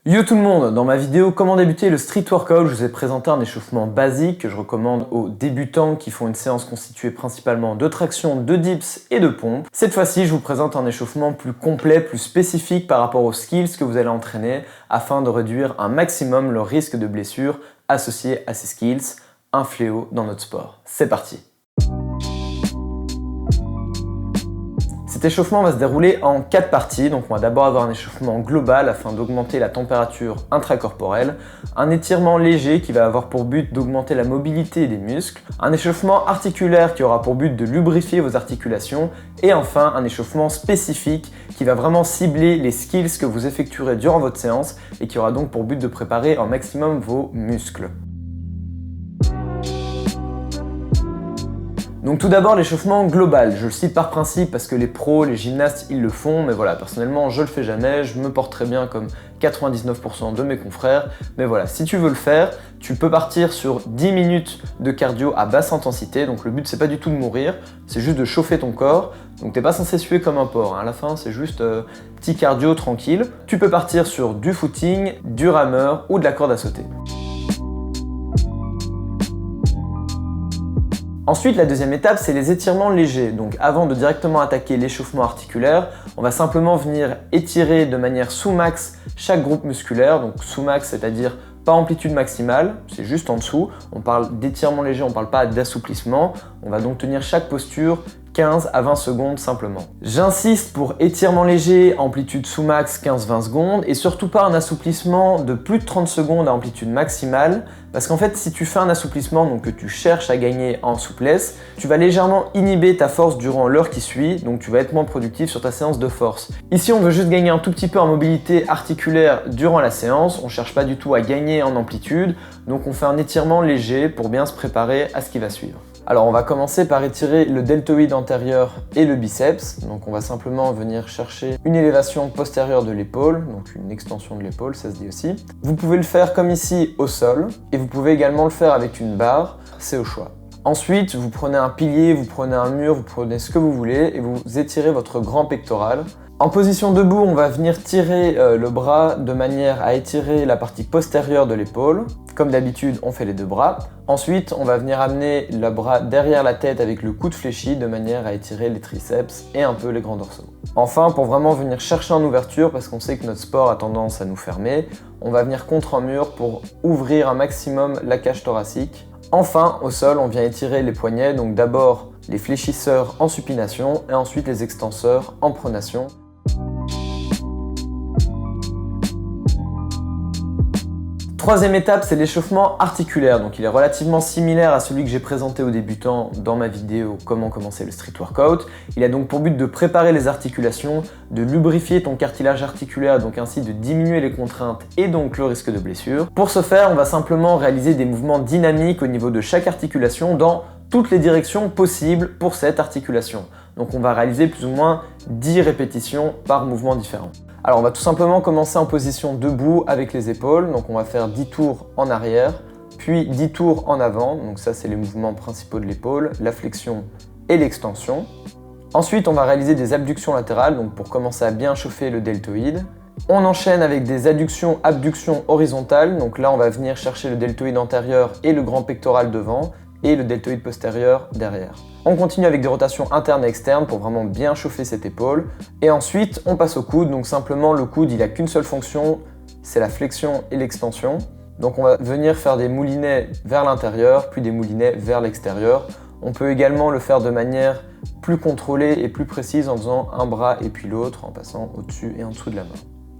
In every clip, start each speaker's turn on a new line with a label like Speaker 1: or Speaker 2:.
Speaker 1: Yo tout le monde, dans ma vidéo comment débuter le street workout, je vous ai présenté un échauffement basique que je recommande aux débutants qui font une séance constituée principalement de traction, de dips et de pompes. Cette fois-ci, je vous présente un échauffement plus complet, plus spécifique par rapport aux skills que vous allez entraîner afin de réduire un maximum le risque de blessure associé à ces skills, un fléau dans notre sport. C'est parti! Cet échauffement va se dérouler en 4 parties, donc on va d'abord avoir un échauffement global afin d'augmenter la température intracorporelle, un étirement léger qui va avoir pour but d'augmenter la mobilité des muscles, un échauffement articulaire qui aura pour but de lubrifier vos articulations et enfin un échauffement spécifique qui va vraiment cibler les skills que vous effectuerez durant votre séance et qui aura donc pour but de préparer au maximum vos muscles. Donc tout d'abord l'échauffement global, je le cite par principe parce que les pros, les gymnastes, ils le font, mais voilà, personnellement je le fais jamais, je me porte très bien comme 99% de mes confrères, mais voilà, si tu veux le faire, tu peux partir sur 10 minutes de cardio à basse intensité, donc le but c'est pas du tout de mourir, c'est juste de chauffer ton corps, donc t'es pas censé suer comme un porc, hein. À la fin c'est juste petit cardio tranquille. Tu peux partir sur du footing, du rameur ou de la corde à sauter. Ensuite, la deuxième étape, c'est les étirements légers. Donc avant de directement attaquer l'échauffement articulaire, on va simplement venir étirer de manière sous-max chaque groupe musculaire. Donc sous-max, c'est-à-dire pas amplitude maximale, c'est juste en dessous. On parle d'étirement léger, on ne parle pas d'assouplissement. On va donc tenir chaque posture 15 à 20 secondes simplement. J'insiste pour étirement léger, amplitude sous-max 15-20 secondes et surtout pas un assouplissement de plus de 30 secondes à amplitude maximale parce qu'en fait si tu fais un assouplissement donc que tu cherches à gagner en souplesse, tu vas légèrement inhiber ta force durant l'heure qui suit, donc tu vas être moins productif sur ta séance de force. Ici on veut juste gagner un tout petit peu en mobilité articulaire durant la séance, on cherche pas du tout à gagner en amplitude, donc on fait un étirement léger pour bien se préparer à ce qui va suivre. Alors on va commencer par étirer le deltoïde antérieur et le biceps. Donc on va simplement venir chercher une élévation postérieure de l'épaule, donc une extension de l'épaule, ça se dit aussi. Vous pouvez le faire comme ici au sol et vous pouvez également le faire avec une barre, c'est au choix. Ensuite, vous prenez un pilier, vous prenez un mur, vous prenez ce que vous voulez et vous étirez votre grand pectoral. En position debout, on va venir tirer le bras de manière à étirer la partie postérieure de l'épaule. Comme d'habitude, on fait les deux bras. Ensuite, on va venir amener le bras derrière la tête avec le coude fléchi de manière à étirer les triceps et un peu les grands dorsaux. Enfin, pour vraiment venir chercher en ouverture, parce qu'on sait que notre sport a tendance à nous fermer, on va venir contre un mur pour ouvrir un maximum la cage thoracique. Enfin, au sol, on vient étirer les poignets, donc d'abord les fléchisseurs en supination et ensuite les extenseurs en pronation. Troisième étape, c'est l'échauffement articulaire. Donc il est relativement similaire à celui que j'ai présenté aux débutants dans ma vidéo Comment commencer le street workout. Il a donc pour but de préparer les articulations, de lubrifier ton cartilage articulaire, donc ainsi de diminuer les contraintes et donc le risque de blessure. Pour ce faire, on va simplement réaliser des mouvements dynamiques au niveau de chaque articulation dans toutes les directions possibles pour cette articulation. Donc on va réaliser plus ou moins 10 répétitions par mouvement différent. Alors on va tout simplement commencer en position debout avec les épaules, donc on va faire 10 tours en arrière, puis 10 tours en avant, donc ça c'est les mouvements principaux de l'épaule, la flexion et l'extension. Ensuite on va réaliser des abductions latérales, donc pour commencer à bien chauffer le deltoïde. On enchaîne avec des adductions-abductions horizontales, donc là on va venir chercher le deltoïde antérieur et le grand pectoral devant, et le deltoïde postérieur derrière. On continue avec des rotations internes et externes pour vraiment bien chauffer cette épaule. Et ensuite, on passe au coude. Donc simplement, le coude, il n'a qu'une seule fonction, c'est la flexion et l'extension. Donc on va venir faire des moulinets vers l'intérieur, puis des moulinets vers l'extérieur. On peut également le faire de manière plus contrôlée et plus précise en faisant un bras et puis l'autre, en passant au-dessus et en dessous de la main.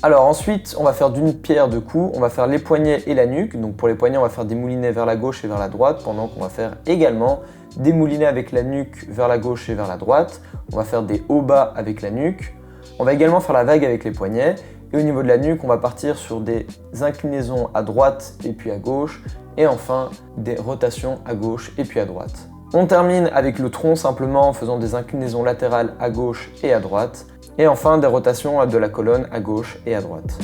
Speaker 1: Alors ensuite, on va faire d'une pierre deux coups, on va faire les poignets et la nuque. Donc pour les poignets, on va faire des moulinets vers la gauche et vers la droite, pendant qu'on va faire également des moulinets avec la nuque vers la gauche et vers la droite. On va faire des hauts-bas avec la nuque. On va également faire la vague avec les poignets. Et au niveau de la nuque, on va partir sur des inclinaisons à droite et puis à gauche. Et enfin, des rotations à gauche et puis à droite. On termine avec le tronc simplement en faisant des inclinaisons latérales à gauche et à droite. Et enfin, des rotations de la colonne à gauche et à droite.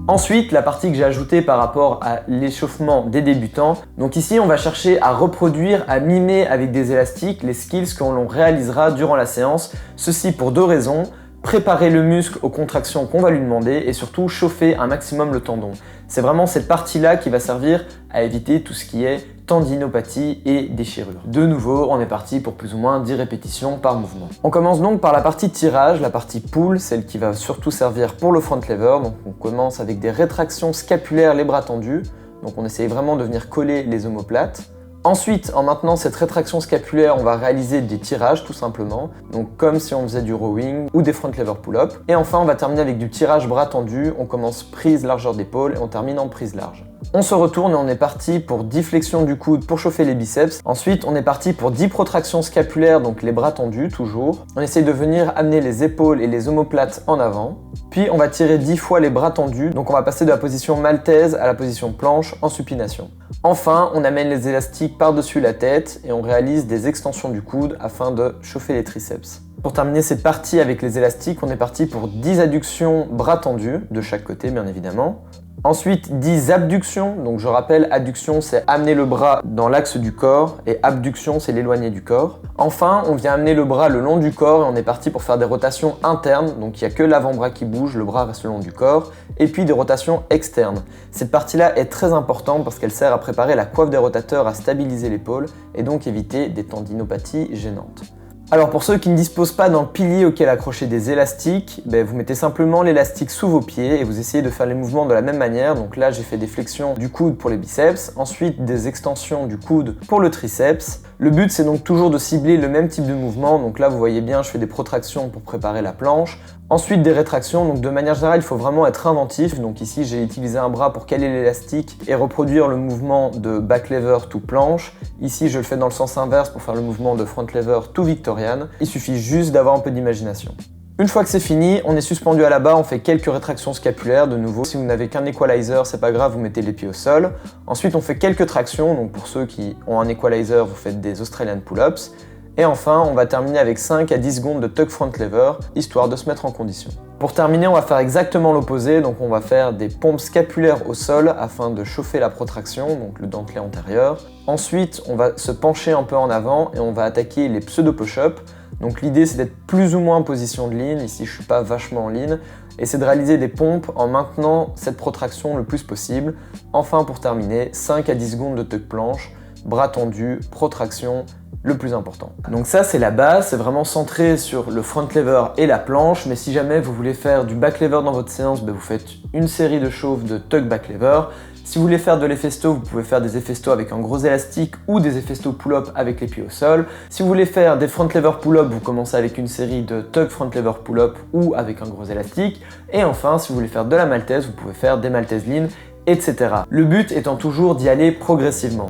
Speaker 1: Ensuite, la partie que j'ai ajoutée par rapport à l'échauffement des débutants. Donc ici, on va chercher à reproduire, à mimer avec des élastiques les skills que l'on réalisera durant la séance. Ceci pour 2 raisons. Préparer le muscle aux contractions qu'on va lui demander et surtout chauffer un maximum le tendon. C'est vraiment cette partie-là qui va servir à éviter tout ce qui est tendinopathie et déchirure. De nouveau, on est parti pour plus ou moins 10 répétitions par mouvement. On commence donc par la partie tirage, la partie pull, celle qui va surtout servir pour le front lever. Donc on commence avec des rétractions scapulaires, les bras tendus. Donc on essaye vraiment de venir coller les omoplates. Ensuite, en maintenant cette rétraction scapulaire, on va réaliser des tirages tout simplement, donc comme si on faisait du rowing ou des front lever pull-up. Et enfin, on va terminer avec du tirage bras tendu, on commence prise largeur d'épaule et on termine en prise large. On se retourne et on est parti pour 10 flexions du coude pour chauffer les biceps. Ensuite, on est parti pour 10 protractions scapulaires, donc les bras tendus toujours. On essaye de venir amener les épaules et les omoplates en avant. Puis, on va tirer 10 fois les bras tendus, donc on va passer de la position maltaise à la position planche en supination. Enfin, on amène les élastiques par-dessus la tête et on réalise des extensions du coude afin de chauffer les triceps. Pour terminer cette partie avec les élastiques, on est parti pour 10 adductions bras tendus, de chaque côté bien évidemment. Ensuite, 10 abductions. Donc je rappelle, adduction c'est amener le bras dans l'axe du corps et abduction c'est l'éloigner du corps. Enfin, on vient amener le bras le long du corps et on est parti pour faire des rotations internes. Donc il n'y a que l'avant-bras qui bouge, le bras reste le long du corps. Et puis des rotations externes. Cette partie-là est très importante parce qu'elle sert à préparer la coiffe des rotateurs, à stabiliser l'épaule et donc éviter des tendinopathies gênantes. Alors pour ceux qui ne disposent pas d'un pilier auquel accrocher des élastiques, vous mettez simplement l'élastique sous vos pieds et vous essayez de faire les mouvements de la même manière. Donc là j'ai fait des flexions du coude pour les biceps, ensuite des extensions du coude pour le triceps. Le but c'est donc toujours de cibler le même type de mouvement. Donc là vous voyez bien, je fais des protractions pour préparer la planche. Ensuite des rétractions, donc de manière générale il faut vraiment être inventif. Donc ici j'ai utilisé un bras pour caler l'élastique et reproduire le mouvement de back lever to planche. Ici je le fais dans le sens inverse pour faire le mouvement de front lever to Victorian. Il suffit juste d'avoir un peu d'imagination. Une fois que c'est fini, on est suspendu à la barre, on fait quelques rétractions scapulaires de nouveau. Si vous n'avez qu'un equalizer, c'est pas grave, vous mettez les pieds au sol. Ensuite on fait quelques tractions, donc pour ceux qui ont un equalizer, vous faites des Australian pull-ups. Et enfin, on va terminer avec 5 à 10 secondes de tuck front lever, histoire de se mettre en condition. Pour terminer, on va faire exactement l'opposé, donc on va faire des pompes scapulaires au sol afin de chauffer la protraction, donc le dentelé antérieur. Ensuite, on va se pencher un peu en avant et on va attaquer les pseudo push-ups. Donc l'idée c'est d'être plus ou moins en position de lean, ici je suis pas vachement en lean, et c'est de réaliser des pompes en maintenant cette protraction le plus possible. Enfin pour terminer, 5 à 10 secondes de tuck planche, bras tendus, protraction, le plus important. Donc ça c'est la base, c'est vraiment centré sur le front lever et la planche, mais si jamais vous voulez faire du back lever dans votre séance, vous faites une série de chauffes de tuck back lever. Si vous voulez faire de l'effesto, vous pouvez faire des effestos avec un gros élastique ou des effestos pull-up avec les pieds au sol. Si vous voulez faire des front lever pull-up, vous commencez avec une série de tuck front lever pull-up ou avec un gros élastique. Et enfin, si vous voulez faire de la maltaise, vous pouvez faire des maltaises lean, etc. Le but étant toujours d'y aller progressivement.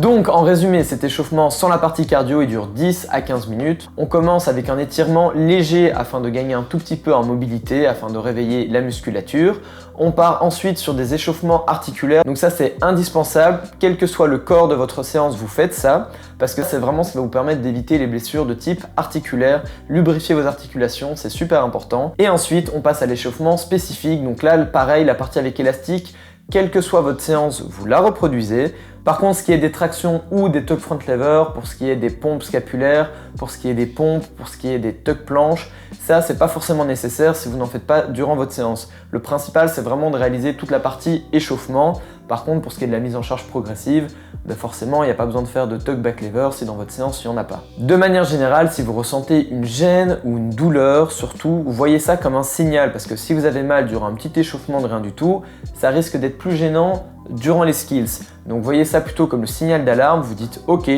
Speaker 1: Donc en résumé, cet échauffement sans la partie cardio il dure 10 à 15 minutes. On commence avec un étirement léger afin de gagner un tout petit peu en mobilité, afin de réveiller la musculature. On part ensuite sur des échauffements articulaires, donc ça c'est indispensable, quel que soit le corps de votre séance, vous faites ça, parce que c'est vraiment ce qui va vous permettre d'éviter les blessures de type articulaire, lubrifier vos articulations, c'est super important. Et ensuite on passe à l'échauffement spécifique, donc là pareil, la partie avec élastique, quelle que soit votre séance, vous la reproduisez. Par contre, ce qui est des tractions ou des tuck front lever, pour ce qui est des pompes scapulaires, pour ce qui est des pompes, pour ce qui est des tuck planches, ça c'est pas forcément nécessaire si vous n'en faites pas durant votre séance. Le principal c'est vraiment de réaliser toute la partie échauffement. Par contre, pour ce qui est de la mise en charge progressive, forcément il n'y a pas besoin de faire de tuck back lever si dans votre séance il n'y en a pas. De manière générale, si vous ressentez une gêne ou une douleur, surtout, vous voyez ça comme un signal, parce que si vous avez mal durant un petit échauffement de rien du tout, ça risque d'être plus gênant durant les skills. Donc voyez ça plutôt comme le signal d'alarme, vous dites ok,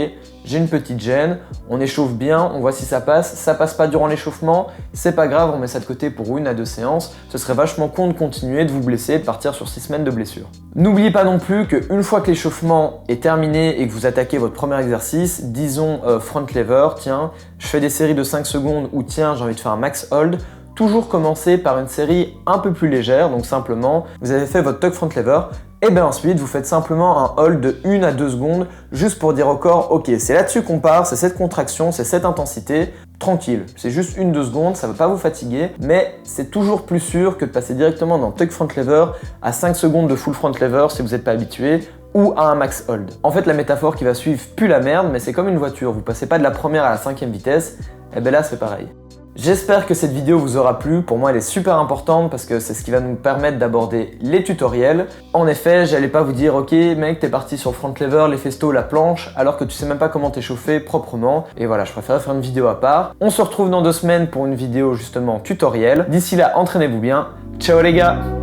Speaker 1: j'ai une petite gêne, on échauffe bien, on voit si ça passe pas durant l'échauffement, c'est pas grave, on met ça de côté pour 1 à 2 séances, ce serait vachement con de continuer, de vous blesser, de partir sur 6 semaines de blessure. N'oubliez pas non plus qu'une fois que l'échauffement est terminé et que vous attaquez votre premier exercice, disons front lever, tiens, je fais des séries de 5 secondes ou tiens, j'ai envie de faire un max hold, toujours commencer par une série un peu plus légère, donc simplement, vous avez fait votre tuck front lever, et bien ensuite, vous faites simplement un hold de 1 à 2 secondes, juste pour dire au corps, ok, c'est là-dessus qu'on part, c'est cette contraction, c'est cette intensité, tranquille. C'est juste 1-2 secondes, ça va pas vous fatiguer, mais c'est toujours plus sûr que de passer directement dans tuck front lever à 5 secondes de full front lever si vous n'êtes pas habitué, ou à un max hold. En fait, la métaphore qui va suivre pue la merde, mais c'est comme une voiture, vous passez pas de la première à la 5e vitesse, et ben là c'est pareil. J'espère que cette vidéo vous aura plu, pour moi elle est super importante parce que c'est ce qui va nous permettre d'aborder les tutoriels. En effet, j'allais pas vous dire ok mec t'es parti sur le front lever, les festos, la planche, alors que tu sais même pas comment t'échauffer proprement, et voilà, je préfère faire une vidéo à part. On se retrouve dans 2 semaines pour une vidéo justement tutoriel. D'ici là, entraînez-vous bien, ciao les gars!